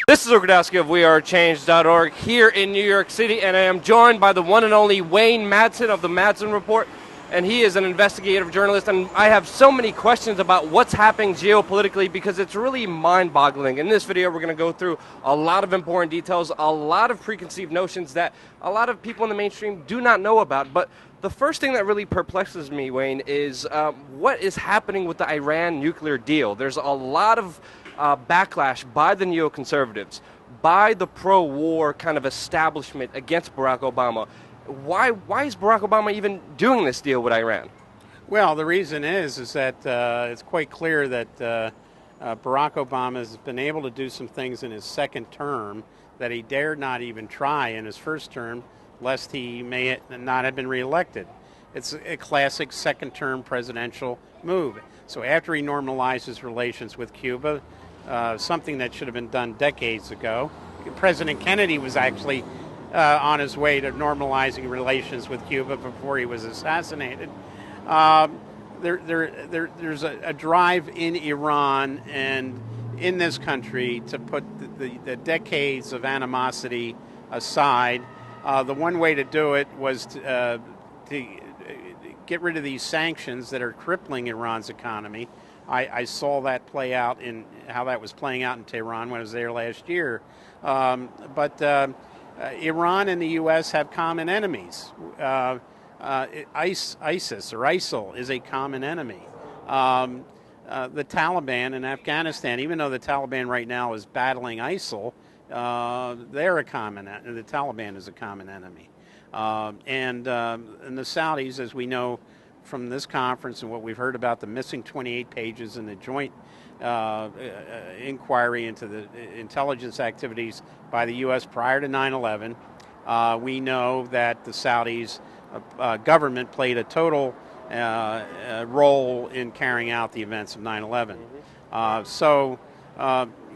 This is Rudkowski of WeAreChange.org here in New York City, and I am joined by the one and only Wayne Madsen of the Madsen Report, and he is an investigative journalist, and I have so many questions about what's happening geopolitically because it's really mind-boggling. In this video, we're going to go through a lot of important details, a lot of preconceived notions that a lot of people in the mainstream do not know about, but the first thing that really perplexes me, Wayne, is what is happening with the Iran nuclear deal. There's a lot of backlash by the neoconservatives, by the pro-war kind of establishment against Barack Obama. Why is Barack Obama even doing this deal with Iran? Well, the reason is that it's quite clear that Barack Obama has been able to do some things in his second term that he dared not even try in his first term, lest he may not have been reelected. It's a classic second-term presidential move. So after he normalizes relations with Cuba, something that should have been done decades ago, President Kennedy was actually on his way to normalizing relations with Cuba before he was assassinated. There's a drive in Iran and in this country to put the decades of animosity aside. The one way to do it was to get rid of these sanctions that are crippling Iran's economy. I saw that play out in how that was playing out in Tehran when I was there last year. But Iran and the U.S. have common enemies. ISIS or ISIL is a common enemy. The Taliban in Afghanistan, even though the Taliban right now is battling ISIL, they're a common. The Taliban is a common enemy, and the Saudis, as we know from this conference and what we've heard about the missing 28 pages in the joint inquiry into the intelligence activities by the U.S. prior to 9/11, we know that the Saudis government played a total role in carrying out the events of 9/11.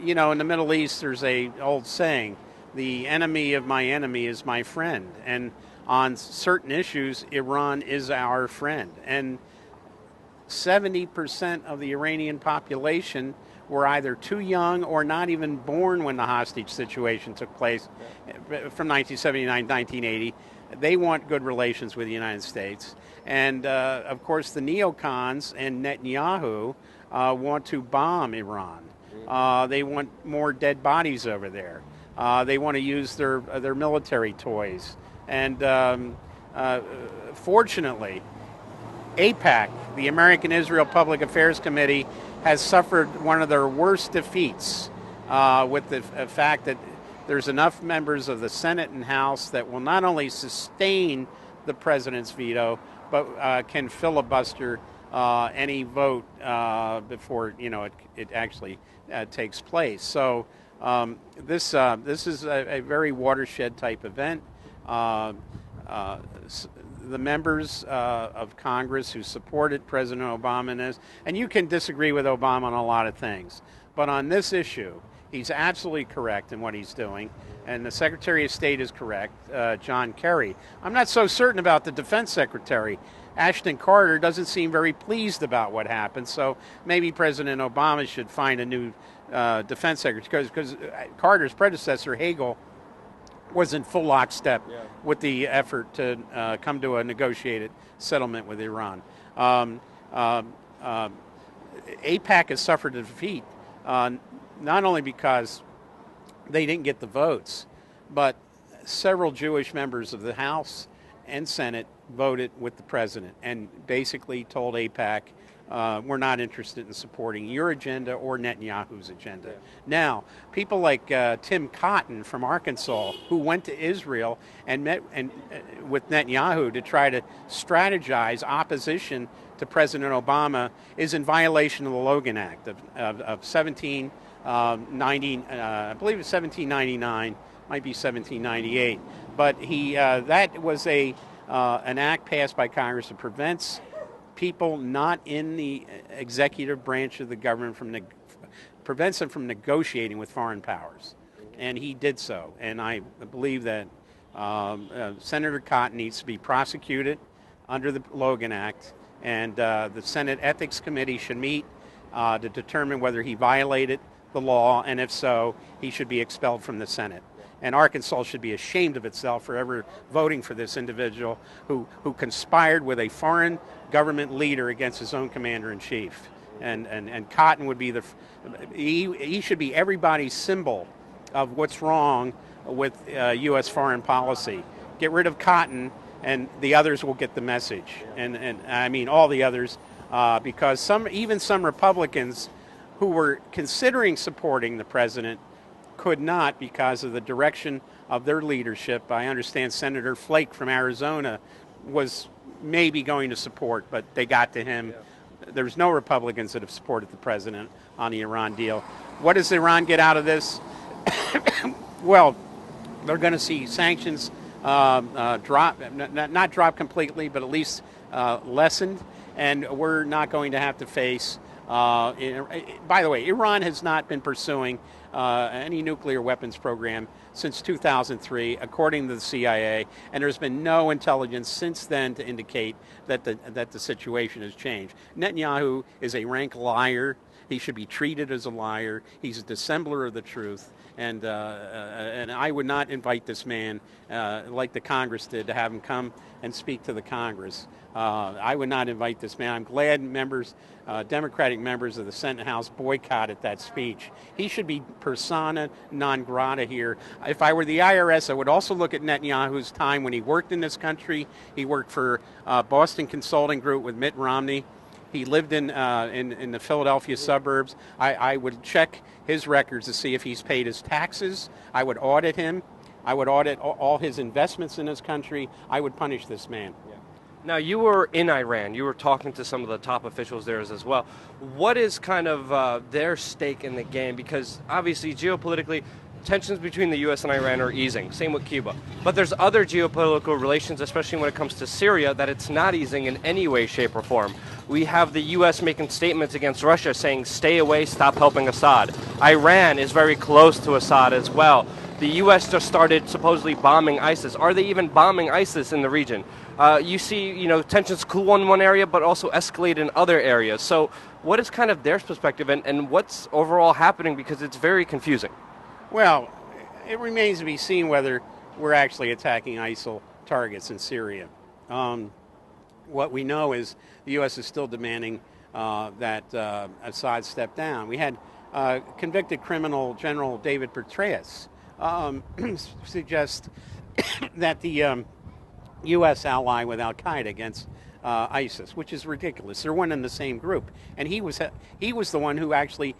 You know, in the Middle East, there's a old saying, the enemy of my enemy is my friend. And on certain issues, Iran is our friend. And 70% of the Iranian population were either too young or not even born when the hostage situation took place from 1979 to 1980. They want good relations with the United States. And, of course, the neocons and Netanyahu want to bomb Iran. They want more dead bodies over there. They want to use their military toys. And fortunately, AIPAC, the American Israel Public Affairs Committee, has suffered one of their worst defeats with the fact that there's enough members of the Senate and House that will not only sustain the president's veto, but can filibuster any vote before it actually takes place. So this is a very watershed type event. The members of Congress who supported President Obama and you can disagree with Obama on a lot of things, but on this issue, he's absolutely correct in what he's doing, and the Secretary of State is correct, John Kerry. I'm not so certain about the Defense Secretary. Ashton Carter doesn't seem very pleased about what happened, so maybe President Obama should find a new Defense Secretary, because Carter's predecessor, Hagel, was in full lockstep with the effort to come to a negotiated settlement with Iran. AIPAC has suffered a defeat, not only because they didn't get the votes, but several Jewish members of the House and Senate voted with the president and basically told AIPAC, we're not interested in supporting your agenda or Netanyahu's agenda. Yeah. Now, people like Tim Cotton from Arkansas, who went to Israel and met with Netanyahu to try to strategize opposition to President Obama, is in violation of the Logan Act of 1790, I believe it's 1799, might be 1798. But that was an act passed by Congress that prevents people not in the executive branch of the government prevents them from negotiating with foreign powers, and he did so. And I believe that Senator Cotton needs to be prosecuted under the Logan Act, and the Senate Ethics Committee should meet to determine whether he violated the law, and if so, he should be expelled from the Senate. And Arkansas should be ashamed of itself for ever voting for this individual who conspired with a foreign government leader against his own commander-in-chief. And Cotton would be he should be everybody's symbol of what's wrong with U.S. foreign policy. Get rid of Cotton, and the others will get the message. And I mean all the others, because even some Republicans who were considering supporting the president could not because of the direction of their leadership. I understand Senator Flake from Arizona was maybe going to support, but they got to him. Yeah. There's no Republicans that have supported the president on the Iran deal. What does Iran get out of this? Well, they're going to see sanctions drop, not drop completely, but at least lessened, and we're not going to have to face. By the way, Iran has not been pursuing any nuclear weapons program since 2003, according to the CIA, and there's been no intelligence since then to indicate that the situation has changed. Netanyahu is a rank liar. He should be treated as a liar. He's a dissembler of the truth, and I would not invite this man, like the Congress did, to have him come and speak to the Congress. I would not invite this man. I'm glad Democratic members of the Senate and House boycotted that speech. He should be persona non grata here. If I were the IRS, I would also look at Netanyahu's time when he worked in this country. He worked for Boston Consulting Group with Mitt Romney. He lived in the Philadelphia suburbs. I would check his records to see if he's paid his taxes. I would audit him. I would audit all his investments in this country. I would punish this man. Yeah. Now, you were in Iran. You were talking to some of the top officials there as well. What is kind of their stake in the game? Because obviously, geopolitically, tensions between the U.S. and Iran are easing. Same with Cuba. But there's other geopolitical relations, especially when it comes to Syria, that it's not easing in any way, shape, or form. We have the U.S. making statements against Russia saying, stay away, stop helping Assad. Iran is very close to Assad as well. The U.S. just started supposedly bombing ISIS. Are they even bombing ISIS in the region? You see, tensions cool in one area, but also escalate in other areas. So what is kind of their perspective, and what's overall happening? Because it's very confusing. Well, it remains to be seen whether we're actually attacking ISIL targets in Syria. What we know is the U.S. is still demanding that Assad step down. We had convicted criminal General David Petraeus suggest that the U.S. ally with al-Qaeda against ISIS, which is ridiculous. They're one in the same group. And he was the one who actually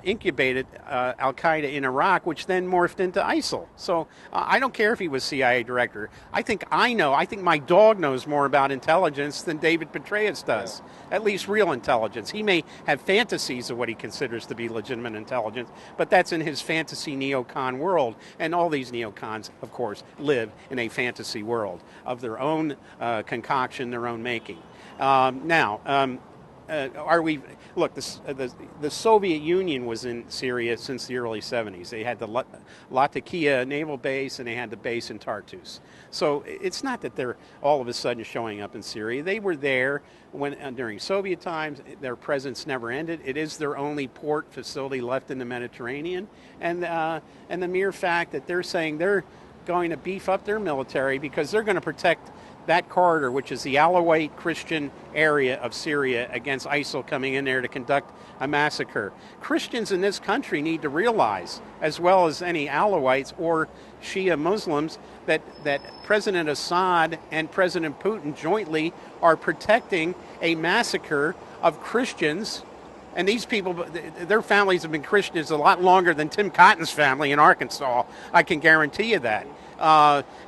incubated al-Qaeda in Iraq, which then morphed into ISIL. So I don't care if he was CIA director. I think my dog knows more about intelligence than David Petraeus does, at least real intelligence. He may have fantasies of what he considers to be legitimate intelligence, but that's in his fantasy neocon world. And all these neocons, of course, live in a fantasy world of their own concoction, their own making. Look, the Soviet Union was in Syria since the early 70s. They had the Latakia naval base, and they had the base in Tartus. So it's not that they're all of a sudden showing up in Syria. They were there during Soviet times. Their presence never ended. It is their only port facility left in the Mediterranean. And the mere fact that they're saying they're going to beef up their military because they're going to protect that corridor, which is the Alawite Christian area of Syria, against ISIL coming in there to conduct a massacre. Christians in this country need to realize, as well as any Alawites or Shia Muslims, that President Assad and President Putin jointly are protecting a massacre of Christians. And these people, their families have been Christians a lot longer than Tim Cotton's family in Arkansas. I can guarantee you that.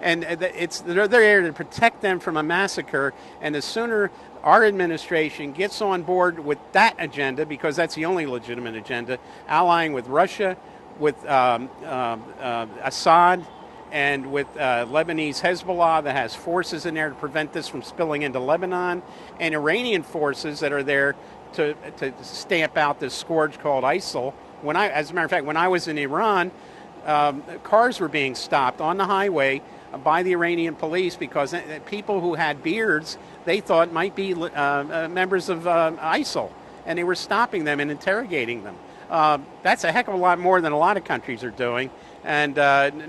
And they're there to protect them from a massacre. And the sooner our administration gets on board with that agenda, because that's the only legitimate agenda, allying with Russia, with Assad, and with Lebanese Hezbollah that has forces in there to prevent this from spilling into Lebanon, and Iranian forces that are there to stamp out this scourge called ISIL. As a matter of fact, when I was in Iran, cars were being stopped on the highway by the Iranian police because people who had beards they thought might be members of ISIL, and they were stopping them and interrogating them. That's a heck of a lot more than a lot of countries are doing. And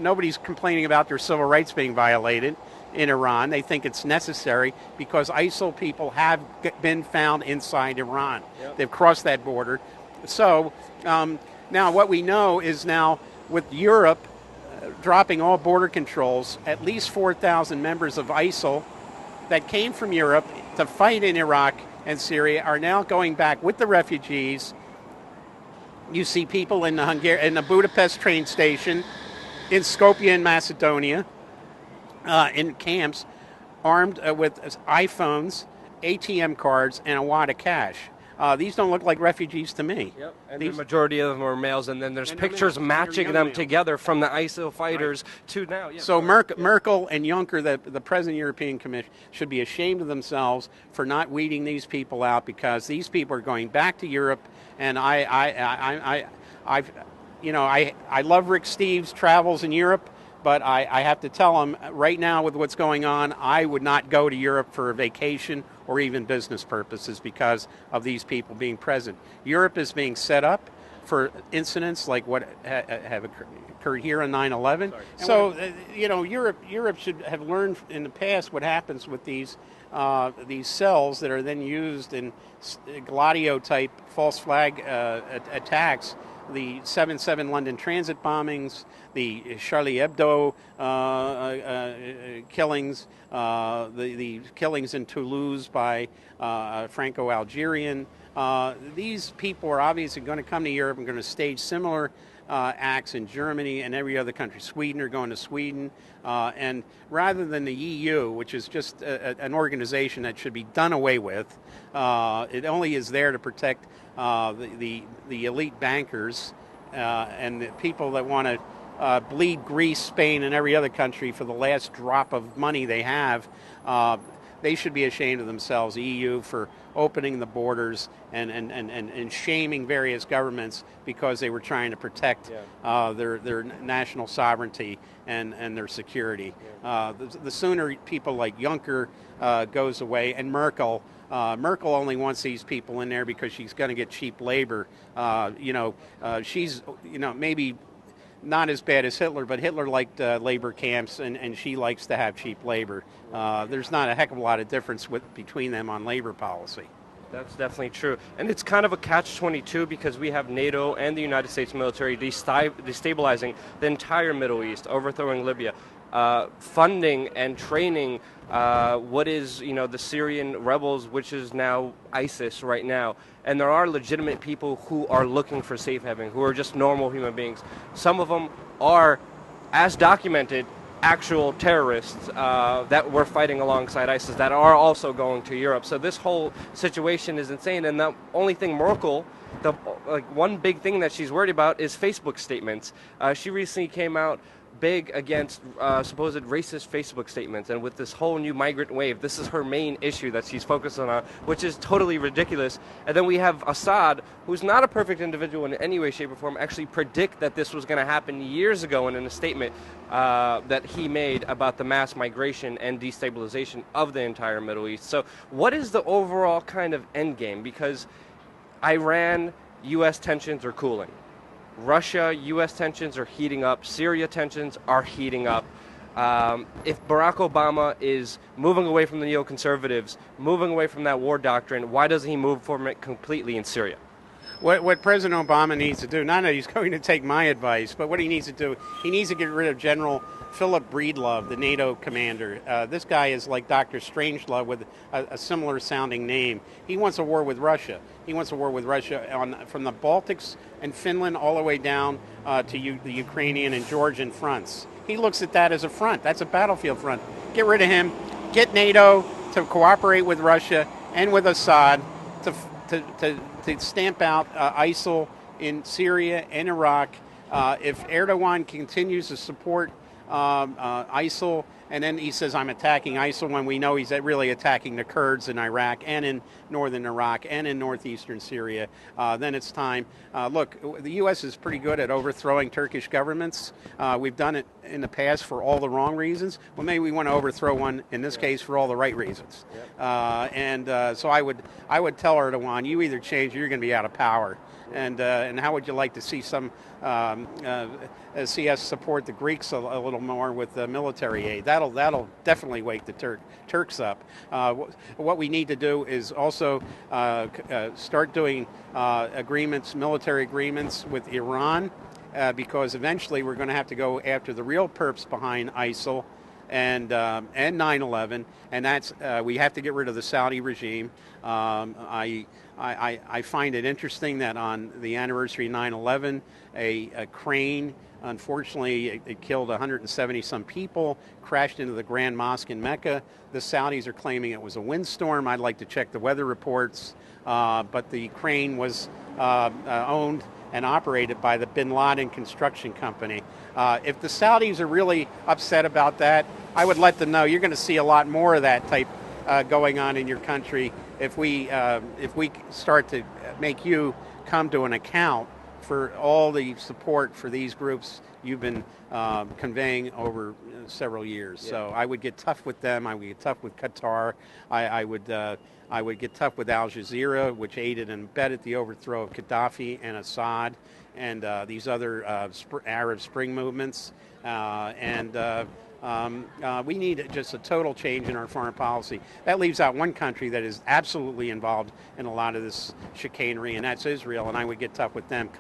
nobody's complaining about their civil rights being violated in Iran. They think it's necessary because ISIL people have been found inside Iran. Yep. They've crossed that border. So now what we know is now with Europe dropping all border controls, at least 4,000 members of ISIL that came from Europe to fight in Iraq and Syria are now going back with the refugees. You see people in the Budapest train station, in Skopje in Macedonia, in camps, armed with iPhones, ATM cards, and a wad of cash. These don't look like refugees to me. Yep. And the majority of them are males, and then there's pictures matching them together from the ISIL fighters to now. Yeah, so Merkel and Juncker, the President of the European Commission, should be ashamed of themselves for not weeding these people out, because these people are going back to Europe. And I love Rick Steves' travels in Europe, but I have to tell him right now with what's going on, I would not go to Europe for a vacation or even business purposes because of these people being present. Europe is being set up for incidents like what have occurred here on 9/11. So, Europe should have learned in the past what happens with these cells that are then used in Gladio-type false flag attacks, the 7/7 London Transit bombings, the Charlie Hebdo killings, the killings in Toulouse by Franco-Algerian. These people are obviously going to come to Europe and going to stage similar acts in Germany and every other country. Sweden are going to Sweden. And rather than the EU, which is just an organization that should be done away with, it only is there to protect the elite bankers and the people that want to bleed Greece, Spain, and every other country for the last drop of money they have. They should be ashamed of themselves, the EU, for opening the borders and shaming various governments because they were trying to protect their national sovereignty and their security. The sooner people like Juncker goes away, and Merkel only wants these people in there because she's going to get cheap labor. She's maybe not as bad as Hitler, but Hitler liked labor camps, and she likes to have cheap labor. There's not a heck of a lot of difference between them on labor policy. That's definitely true. And it's kind of a catch-22 because we have NATO and the United States military destabilizing the entire Middle East, overthrowing Libya, funding and training what is, the Syrian rebels, which is now ISIS right now. And there are legitimate people who are looking for safe haven, who are just normal human beings. Some of them are, as documented, actual terrorists that were fighting alongside ISIS that are also going to Europe. So this whole situation is insane. And the only thing Merkel, one big thing that she's worried about is Facebook statements. She recently came out big against supposed racist Facebook statements, and with this whole new migrant wave, this is her main issue that she's focusing on, which is totally ridiculous. And then we have Assad, who's not a perfect individual in any way, shape, or form, actually predict that this was going to happen years ago, and in a statement that he made about the mass migration and destabilization of the entire Middle East. So what is the overall kind of end game? Because Iran, U.S. tensions are cooling. Russia, U.S. tensions are heating up. Syria tensions are heating up. If Barack Obama is moving away from the neoconservatives, moving away from that war doctrine, why doesn't he move from it completely in Syria? What President Obama needs to do, not that he's going to take my advice, but what he needs to do, he needs to get rid of General Philip Breedlove, the NATO commander. This guy is like Dr. Strangelove with a similar sounding name. He wants a war with Russia. He wants a war with Russia from the Baltics and Finland all the way down to the Ukrainian and Georgian fronts. He looks at that as a front. That's a battlefield front. Get rid of him. Get NATO to cooperate with Russia and with Assad to stamp out ISIL in Syria and Iraq. If Erdogan continues to support ISIL, and then he says, I'm attacking ISIL, when we know he's really attacking the Kurds in Iraq and in northern Iraq and in northeastern Syria, then it's time. Look, the U.S. is pretty good at overthrowing Turkish governments. We've done it in the past for all the wrong reasons. Well, maybe we want to overthrow one, in this case, for all the right reasons. So I would tell Erdogan, you either change or you're going to be out of power. and how would you like to see see us support the Greeks a little more with military aid? That'll definitely wake the Turks up. What we need to do is also start doing military agreements with Iran, because eventually we're going to have to go after the real perps behind ISIL and 9/11, and that's we have to get rid of the Saudi regime. I find it interesting that on the anniversary of 9/11, a crane, unfortunately, it killed 170 some people, crashed into the Grand Mosque in Mecca. The Saudis are claiming it was a windstorm. I'd like to check the weather reports, but the crane was owned and operated by the Bin Laden construction company. If the Saudis are really upset about that, I would let them know. You're going to see a lot more of that type going on in your country if we start to make you come to an account for all the support for these groups you've been conveying over several years. Yeah. So I would get tough with them. I would get tough with Qatar. I would get tough with Al Jazeera, which aided and abetted the overthrow of Gaddafi and Assad and these other Arab Spring movements. We need just a total change in our foreign policy. That leaves out one country that is absolutely involved in a lot of this chicanery, and that's Israel, and I would get tough with them.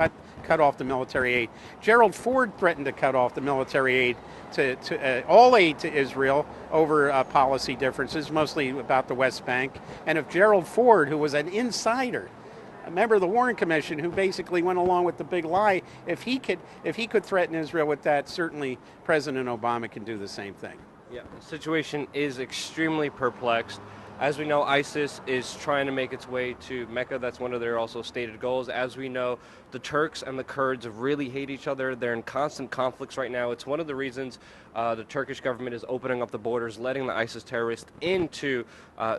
Cut off the military aid. Gerald Ford threatened to cut off the military aid to all aid to Israel over policy differences, mostly about the West Bank. And if Gerald Ford, who was an insider, a member of the Warren Commission, who basically went along with the big lie, if he could threaten Israel with that, certainly President Obama can do the same thing. Yeah, the situation is extremely perplexed. As we know, ISIS is trying to make its way to Mecca. That's one of their also stated goals. As we know, the Turks and the Kurds really hate each other. They're in constant conflicts right now. It's one of the reasons the Turkish government is opening up the borders, letting the ISIS terrorists into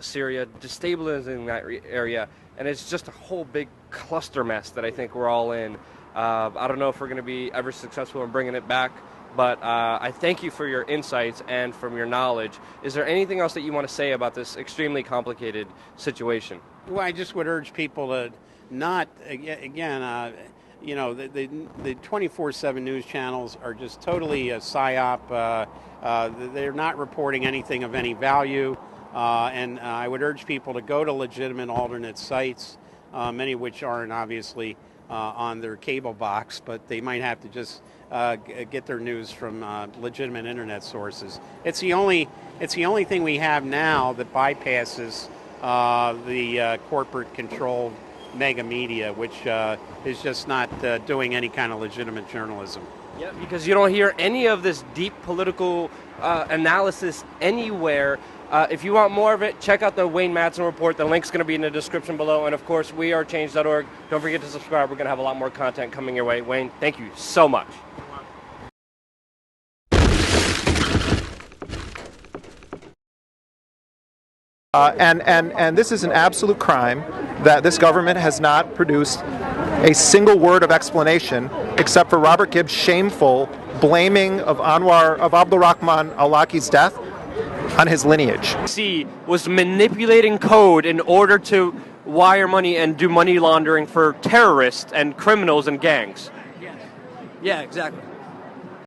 Syria, destabilizing that area. And it's just a whole big cluster mess that I think we're all in. I don't know if we're going to be ever successful in bringing it back, but I thank you for your insights and from your knowledge. Is there anything else that you want to say about this extremely complicated situation? Well, I just would urge people to not, again, the 24/7 news channels are just totally a psyop. They're not reporting anything of any value. And I would urge people to go to legitimate alternate sites, many of which aren't obviously on their cable box, but they might have to just get their news from legitimate internet sources. It's the only thing we have now that bypasses the corporate-controlled mega media, which is just not doing any kind of legitimate journalism. Yeah, because you don't hear any of this deep political analysis anywhere. If you want more of it, check out the Wayne Madsen report. The link's going to be in the description below. And, of course, WeAreChange.org. Don't forget to subscribe. We're going to have a lot more content coming your way. Wayne, thank you so much. And this is an absolute crime that this government has not produced a single word of explanation except for Robert Gibbs' shameful blaming of Abdul Rahman al-Awlaki's death on his lineage. C was manipulating code in order to wire money and do money laundering for terrorists and criminals and gangs. Yes. Yeah, exactly.